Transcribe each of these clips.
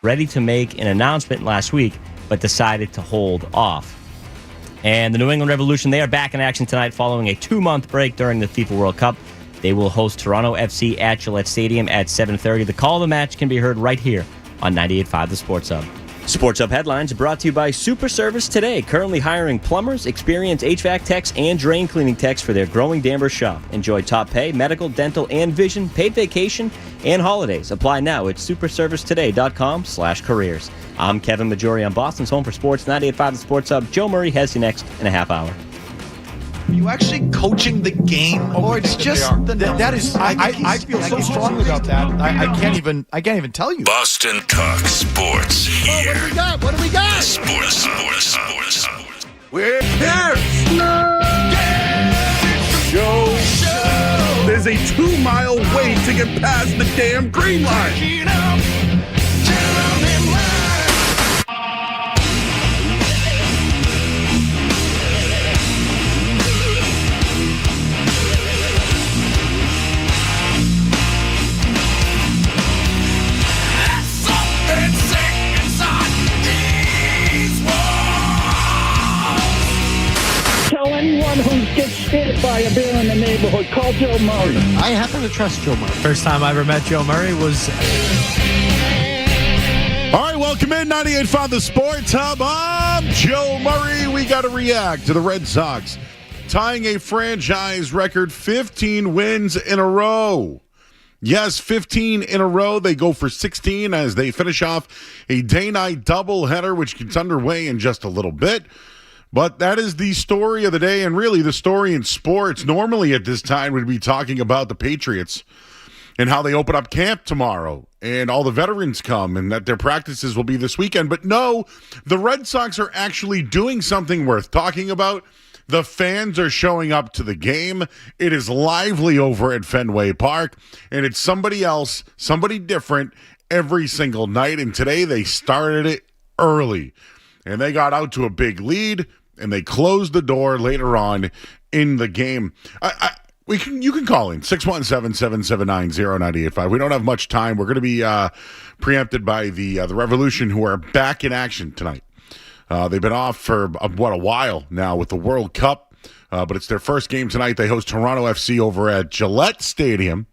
ready to make an announcement last week, but decided to hold off. And the New England Revolution, they are back in action tonight following a 2-month break during the FIFA World Cup. They will host Toronto FC at Gillette Stadium at 7:30. The call of the match can be heard right here on 98.5 The Sports Hub. Sports Hub headlines brought to you by Super Service Today, currently hiring plumbers, experienced HVAC techs, and drain cleaning techs for their growing Danvers shop. Enjoy top pay, medical, dental, and vision, paid vacation, and holidays. Apply now at superservicetoday.com/careers. I'm Kevin Majori on Boston's Home for Sports, 98.5 The Sports Hub. Joe Murray has you next in a half hour. Are you actually coaching the game, or it's just the that is? I feel so strongly about that. I can't even tell you. Boston Talk Sports here. What do we got? Sports. We're here. Show. There's a 2-mile wait to get past the damn green line. Anyone who gets hit by a bear in the neighborhood, call Joe Murray. I happen to trust Joe Murray. First time I ever met Joe Murray was... All right, welcome in 98.5 The Sports Hub. I'm Joe Murray. We got to react to the Red Sox tying a franchise record 15 wins in a row. Yes, 15 in a row. They go for 16 as they finish off a day-night doubleheader, which gets underway in just a little bit. But that is the story of the day, and really the story in sports. Normally at this time we'd be talking about the Patriots and how they open up camp tomorrow and all the veterans come and that their practices will be this weekend. But no, the Red Sox are actually doing something worth talking about. The fans are showing up to the game. It is lively over at Fenway Park, and it's somebody else, somebody different every single night. And today they started it early, and they got out to a big lead. And they closed the door later on in the game. You can call in 617-779-0985. We don't have much time. We're going to be preempted by the Revolution, who are back in action tonight. They've been off for a while now with the World Cup, but it's their first game tonight. They host Toronto FC over at Gillette Stadium.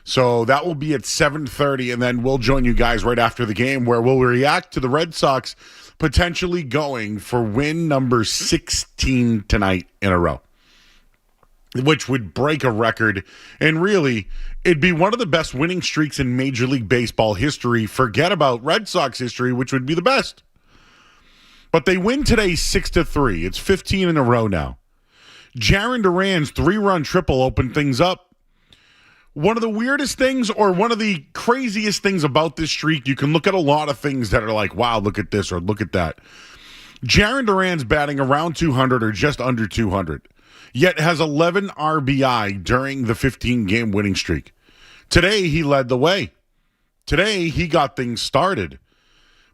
So that will be at 7:30, and then we'll join you guys right after the game where we'll react to the Red Sox potentially going for win number 16 tonight in a row, which would break a record. And really, it'd be one of the best winning streaks in Major League Baseball history. Forget about Red Sox history, which would be the best. But they win today 6-3. It's 15 in a row now. Jarren Duran's 3-run triple opened things up. One of the weirdest things, or one of the craziest things about this streak, you can look at a lot of things that are like, wow, look at this or look at that. Jarren Duran's batting around 200 or just under 200, yet has 11 RBI during the 15-game winning streak. Today, he led the way. Today, he got things started.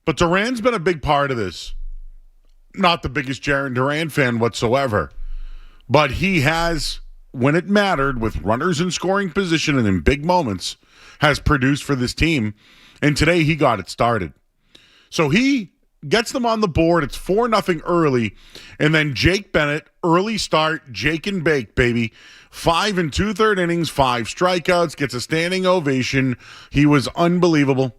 But Duran's been a big part of this. Not the biggest Jarren Duran fan whatsoever, but he has, when it mattered, with runners in scoring position and in big moments, has produced for this team. And today he got it started. So he gets them on the board. It's 4-0 early. And then Jake Bennett, early start, Jake and bake, baby. 5 2/3 innings, 5 strikeouts, gets a standing ovation. He was unbelievable.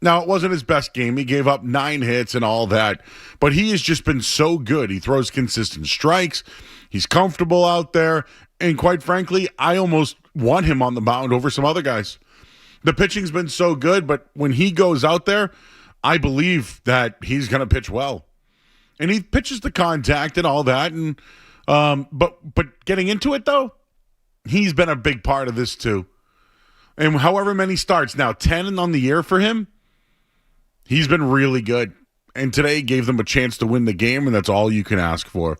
Now, it wasn't his best game. He gave up 9 hits and all that. But he has just been so good. He throws consistent strikes. He's comfortable out there. And quite frankly, I almost want him on the mound over some other guys. The pitching's been so good, but when he goes out there, I believe that he's going to pitch well. And he pitches the contact and all that. And but getting into it, though, he's been a big part of this too. And however many starts, now 10 on the year for him, he's been really good. And today gave them a chance to win the game, and that's all you can ask for.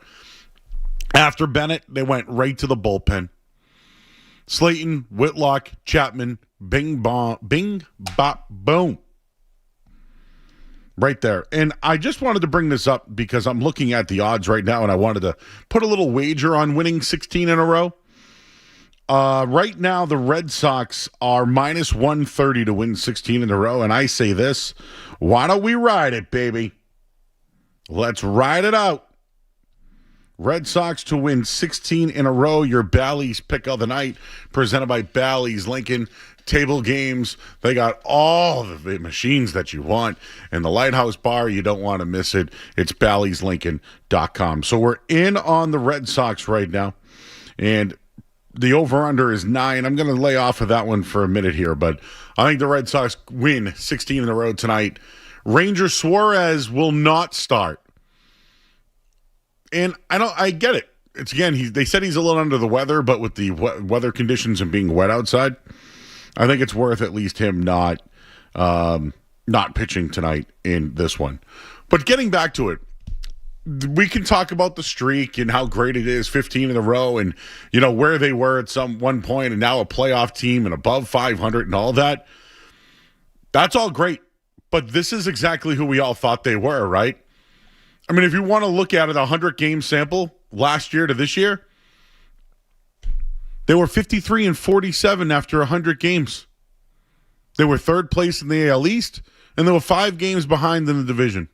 After Bennett, they went right to the bullpen. Slayton, Whitlock, Chapman, bing, bop, boom. Right there. And I just wanted to bring this up because I'm looking at the odds right now, and I wanted to put a little wager on winning 16 in a row. Right now, the Red Sox are minus 130 to win 16 in a row. And I say this, why don't we ride it, baby? Let's ride it out. Red Sox to win 16 in a row. Your Bally's pick of the night, presented by Bally's Lincoln. Table games. They got all the machines that you want. And the Lighthouse Bar, you don't want to miss it. It's Bally'sLincoln.com. So we're in on the Red Sox right now. And the over-under is 9. I'm going to lay off of that one for a minute here, but I think the Red Sox win 16 in a row tonight. Ranger Suarez will not start. And I get it. It's again, they said he's a little under the weather, but with the weather conditions and being wet outside, I think it's worth at least him not pitching tonight in this one. But getting back to it, we can talk about the streak and how great it is, 15 in a row, and where they were at one point, and now a playoff team and above 500 and all that. That's all great, but this is exactly who we all thought they were, right? I mean, if you want to look at it, 100-game sample last year to this year, they were 53-47 after 100 games. They were third place in the AL East, and they were 5 games behind in the division.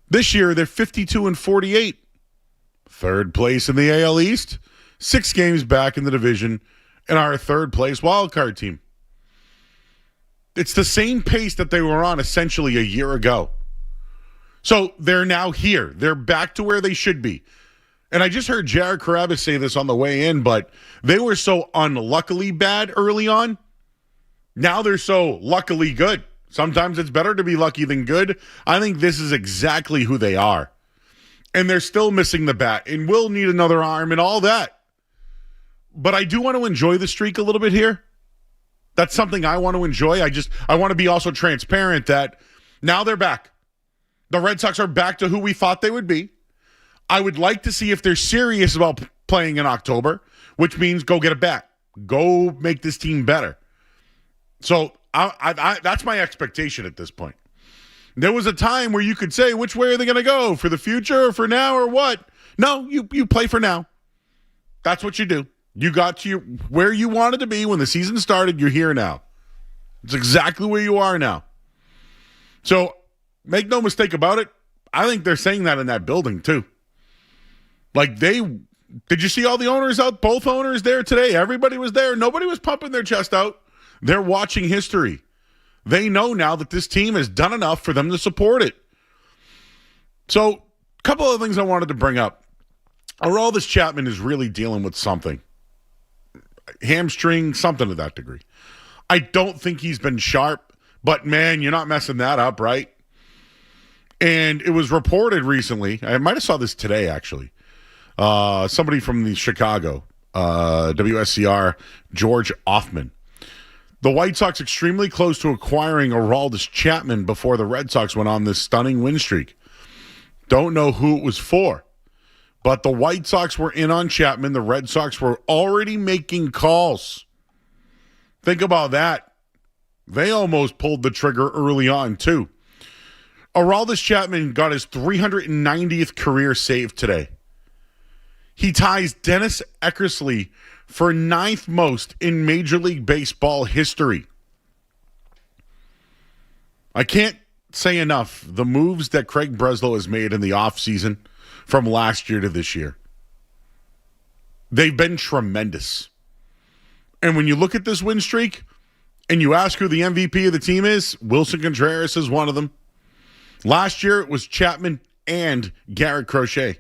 This year, they're 52-48. Third place in the AL East, 6 games back in the division, and our third-place wildcard team. It's the same pace that they were on essentially a year ago. So they're now here. They're back to where they should be. And I just heard Jared Carabas say this on the way in, but they were so unluckily bad early on. Now they're so luckily good. Sometimes it's better to be lucky than good. I think this is exactly who they are. And they're still missing the bat and will need another arm and all that. But I do want to enjoy the streak a little bit here. That's something I want to enjoy. I want to be also transparent that now they're back. The Red Sox are back to who we thought they would be. I would like to see if they're serious about playing in October, which means go get a bat. Go make this team better. So that's my expectation at this point. There was a time where you could say, which way are they going to go? For the future or for now or what? No, you play for now. That's what you do. You got to where you wanted to be when the season started. You're here now. It's exactly where you are now. So make no mistake about it. I think they're saying that in that building too. Like did you see all the owners out? Both owners there today. Everybody was there. Nobody was pumping their chest out. They're watching history. They know now that this team has done enough for them to support it. So a couple of things I wanted to bring up. Aroldis Chapman is really dealing with something. Hamstring, something to that degree. I don't think he's been sharp, but man, you're not messing that up, right? And it was reported recently, I might have saw this today actually, somebody from the Chicago, WSCR, George Offman. The White Sox extremely close to acquiring Aroldis Chapman before the Red Sox went on this stunning win streak. Don't know who it was for, but the White Sox were in on Chapman. The Red Sox were already making calls. Think about that. They almost pulled the trigger early on, too. Aroldis Chapman got his 390th career save today. He ties Dennis Eckersley for 9th most in Major League Baseball history. I can't say enough the moves that Craig Breslow has made in the offseason from last year to this year. They've been tremendous. And when you look at this win streak and you ask who the MVP of the team is, Wilson Contreras is one of them. Last year it was Chapman and Garrett Crochet.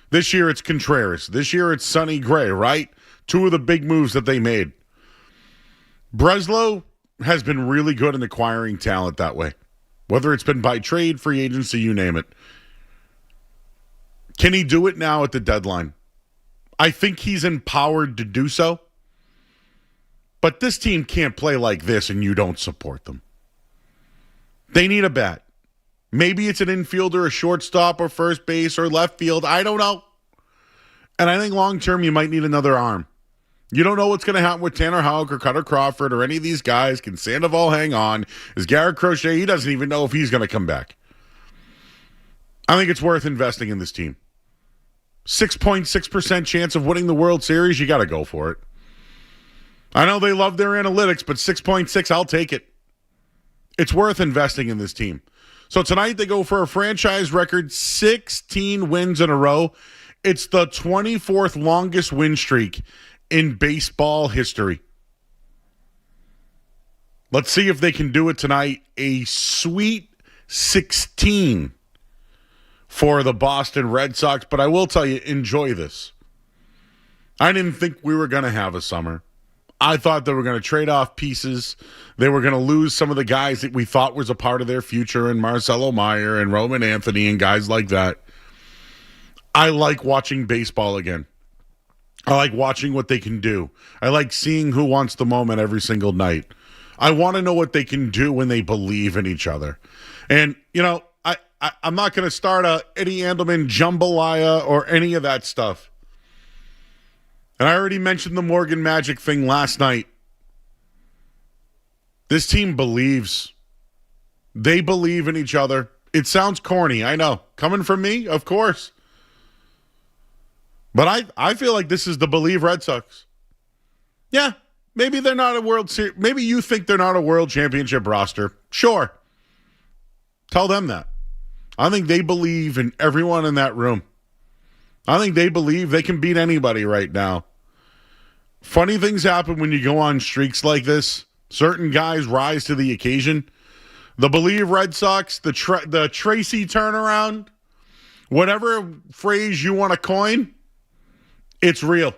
This year it's Contreras. This year it's Sonny Gray, right? Two of the big moves that they made. Breslow has been really good in acquiring talent that way. Whether it's been by trade, free agency, you name it. Can he do it now at the deadline? I think he's empowered to do so. But this team can't play like this and you don't support them. They need a bat. Maybe it's an infielder, a shortstop, or first base, or left field. I don't know. And I think long-term you might need another arm. You don't know what's going to happen with Tanner Houck or Cutter Crawford or any of these guys. Can Sandoval hang on? Is Garrett Crochet? He doesn't even know if he's going to come back. I think it's worth investing in this team. 6.6% chance of winning the World Series, you got to go for it. I know they love their analytics, but 6.6, I'll take it. It's worth investing in this team. So tonight they go for a franchise record 16 wins in a row. It's the 24th longest win streak in baseball history. Let's see if they can do it tonight. A sweet 16 for the Boston Red Sox. But I will tell you, enjoy this. I didn't think we were going to have a summer. I thought they were going to trade off pieces. They were going to lose some of the guys that we thought was a part of their future, and Marcelo Meyer and Roman Anthony and guys like that. I like watching baseball again. I like watching what they can do. I like seeing who wants the moment every single night. I want to know what they can do when they believe in each other. And, you know, I'm not going to start a Eddie Andelman jambalaya or any of that stuff. And I already mentioned the Morgan Magic thing last night. This team believes. They believe in each other. It sounds corny, I know. Coming from me, of course. But I feel like this is the Believe Red Sox. Yeah, maybe they're not a World Series. Maybe you think they're not a World Championship roster. Sure. Tell them that. I think they believe in everyone in that room. I think they believe they can beat anybody right now. Funny things happen when you go on streaks like this. Certain guys rise to the occasion. The Believe Red Sox, the Tracy turnaround, whatever phrase you want to coin, it's real.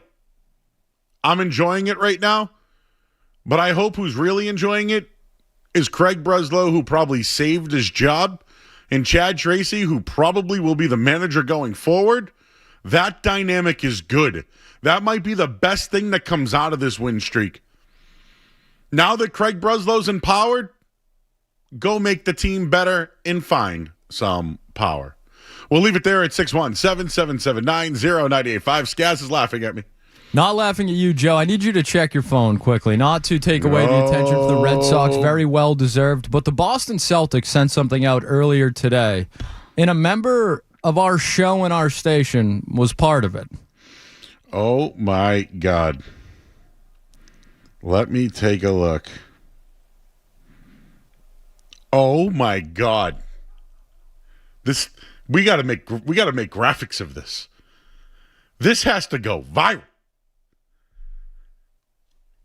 I'm enjoying it right now, but I hope who's really enjoying it is Craig Breslow, who probably saved his job, and Chad Tracy, who probably will be the manager going forward. That dynamic is good. That might be the best thing that comes out of this win streak. Now that Craig Breslow's empowered, go make the team better and find some power. We'll leave it there at 617-779-0985. Skaz is laughing at me. Not laughing at you, Joe. I need you to check your phone quickly, not to take away the attention from the Red Sox. Very well deserved. But the Boston Celtics sent something out earlier today, and a member of our show and our station was part of it. Oh, my God. Let me take a look. Oh, my God. We got to make graphics of this. This has to go viral.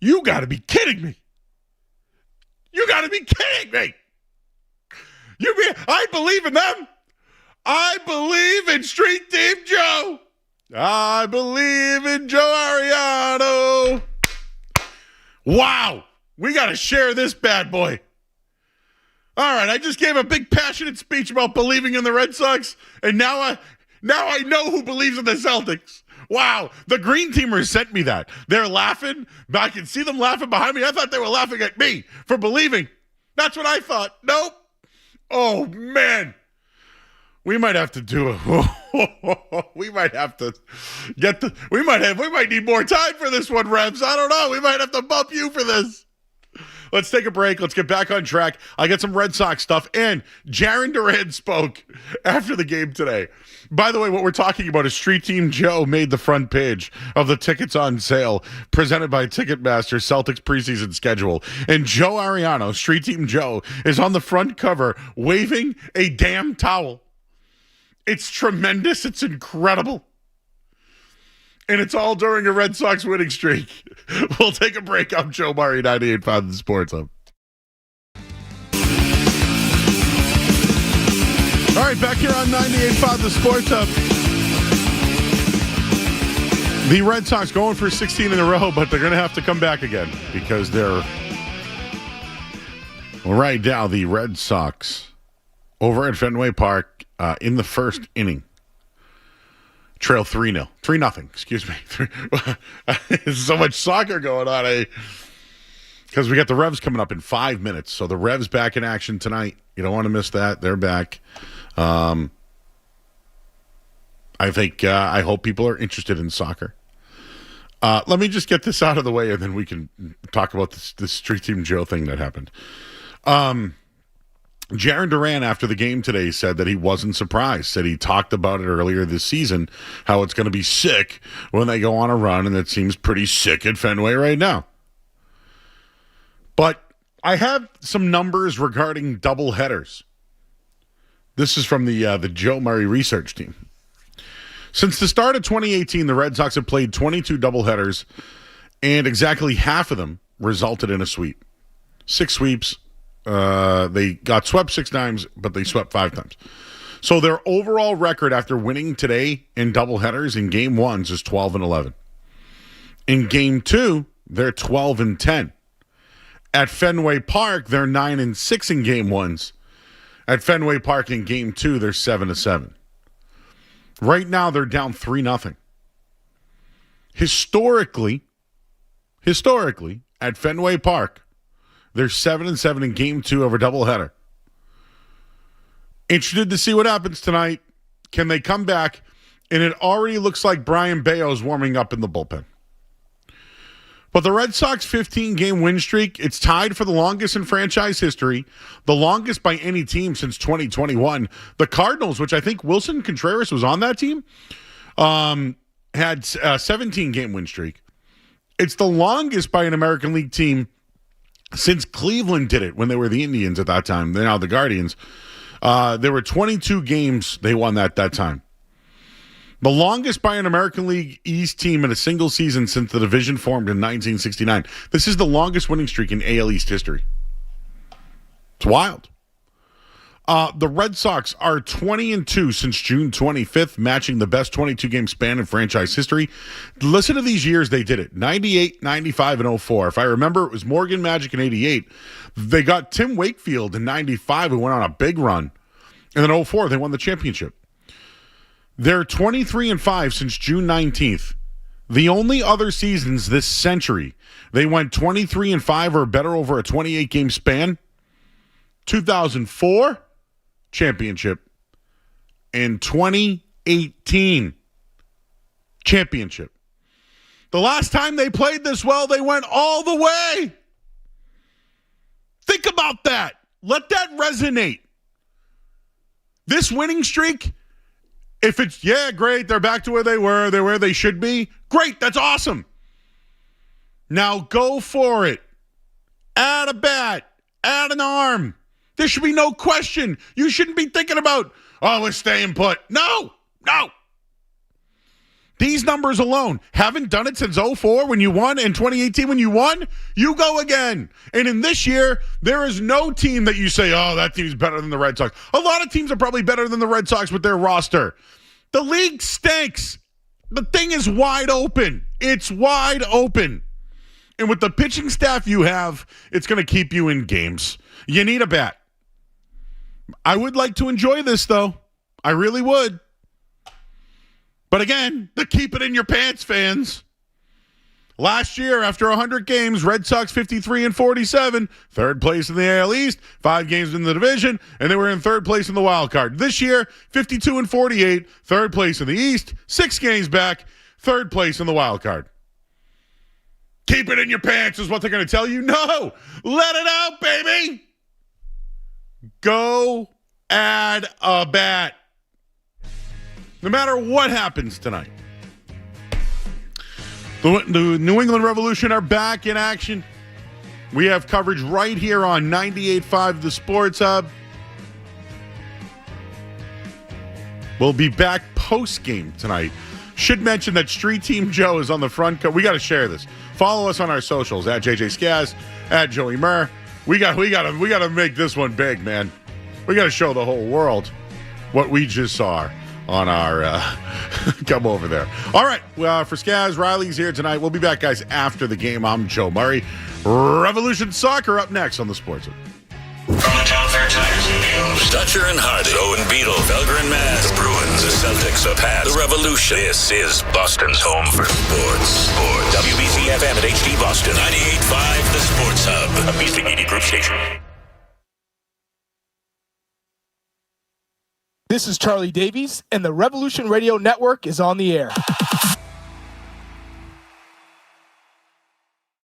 You got to be kidding me. You got to be kidding me. I believe in them. I believe in Street Team Joe. I believe in Joe Ariano. Wow. We got to share this bad boy. All right, I just gave a big passionate speech about believing in the Red Sox, and now I know who believes in the Celtics. Wow, the Green Teamers sent me that. They're laughing. I can see them laughing behind me. I thought they were laughing at me for believing. That's what I thought. Nope. Oh, man. We might have to do it. We might have to we might need more time for this one, Revs. I don't know. We might have to bump you for this. Let's take a break. Let's get back on track. I got some Red Sox stuff. And Jaron Duran spoke after the game today. By the way, what we're talking about is Street Team Joe made the front page of the tickets on sale presented by Ticketmaster Celtics preseason schedule. And Joe Ariano, Street Team Joe, is on the front cover waving a damn towel. It's tremendous. It's incredible. And it's all during a Red Sox winning streak. We'll take a break. I'm Joe Murray, 98.5 The Sports Hub. All right, back here on 98.5 The Sports Hub. The Red Sox going for 16 in a row, but they're going to have to come back again because they're right now the Red Sox over at Fenway Park in the first inning. Trail 3-0. 3-0, excuse me. There's so much soccer going on. Because we got the Revs coming up in 5 minutes. So the Revs back in action tonight. You don't want to miss that. They're back. I hope people are interested in soccer. Let me just get this out of the way, and then we can talk about this Street Team Joe thing that happened. Jaron Duran, after the game today, said that he wasn't surprised. Said he talked about it earlier this season, how it's going to be sick when they go on a run, and it seems pretty sick at Fenway right now. But I have some numbers regarding doubleheaders. This is from the Joe Murray research team. Since the start of 2018, the Red Sox have played 22 doubleheaders, and exactly half of them resulted in a sweep. 6 sweeps. They got swept 6 times, but they swept 5 times. So their overall record after winning today in doubleheaders in game 1s is 12-11. In game 2, they're 12-10. At Fenway Park, they're 9-6 in game 1s. At Fenway Park in game 2, they're 7-7. Right now, they're down 3-0. Historically, at Fenway Park, they're 7-7 in game 2 over doubleheader. Interested to see what happens tonight. Can they come back? And it already looks like Brian Bayo's warming up in the bullpen. But the Red Sox 15-game win streak, it's tied for the longest in franchise history, the longest by any team since 2021. The Cardinals, which I think Wilson Contreras was on that team, had a 17-game win streak. It's the longest by an American League team since Cleveland did it when they were the Indians at that time. They're now the Guardians. There were 22 games they won that time. The longest by an American League East team in a single season since the division formed in 1969. This is the longest winning streak in AL East history. It's wild. The Red Sox are 20-2 since June 25th, matching the best 22-game span in franchise history. Listen to these years they did it. 98, 95, and 04. If I remember, it was Morgan Magic in 88. They got Tim Wakefield in 95, who went on a big run. And then 04, they won the championship. They're 23-5 since June 19th. The only other seasons this century they went 23-5 or better over a 28-game span, 2004 championship and 2018 championship. The last time they played this well, they went all the way. Think about that. Let that resonate. This winning streak, if it's, great, they're back to where they were, they're where they should be, great, that's awesome. Now go for it. Add a bat, add an arm. There should be no question. You shouldn't be thinking about, we're staying put. No. These numbers alone, haven't done it since 04 when you won, and 2018 when you won, you go again. And in this year, there is no team that you say, that team's better than the Red Sox. A lot of teams are probably better than the Red Sox with their roster. The league stinks. The thing is wide open. It's wide open. And with the pitching staff you have, it's going to keep you in games. You need a bat. I would like to enjoy this, though. I really would. But again, the keep it in your pants fans. Last year, after 100 games, Red Sox 53-47, third place in the AL East, 5 games in the division, and they were in third place in the wild card. This year, 52-48, third place in the East, 6 games back, third place in the wild card. Keep it in your pants is what they're going to tell you. No, let it out, baby. Go add a bat. No matter what happens tonight. The New England Revolution are back in action. We have coverage right here on 98.5 The Sports Hub. We'll be back post-game tonight. Should mention that Street Team Joe is on the front cover. We got to share this. Follow us on our socials, at JJ Skaz, at Joey Murr. We got to make this one big, man. We got to show the whole world what we just saw on our come over there. All right, for Skaz, Riley's here tonight. We'll be back, guys, after the game. I'm Joe Murray. Revolution Soccer up next on the Sports Hub. From the Town Fair Times and News, Dutcher and Hardy, Owen Beetle, Felger and Mass, the Bruins, the Celtics, the Pats, the Revolution. This is Boston's home for sports. WBC FM at HD Boston, 98.5 The Sports Hub, a Beasley Media Group station. This is Charlie Davies, and the Revolution Radio Network is on the air.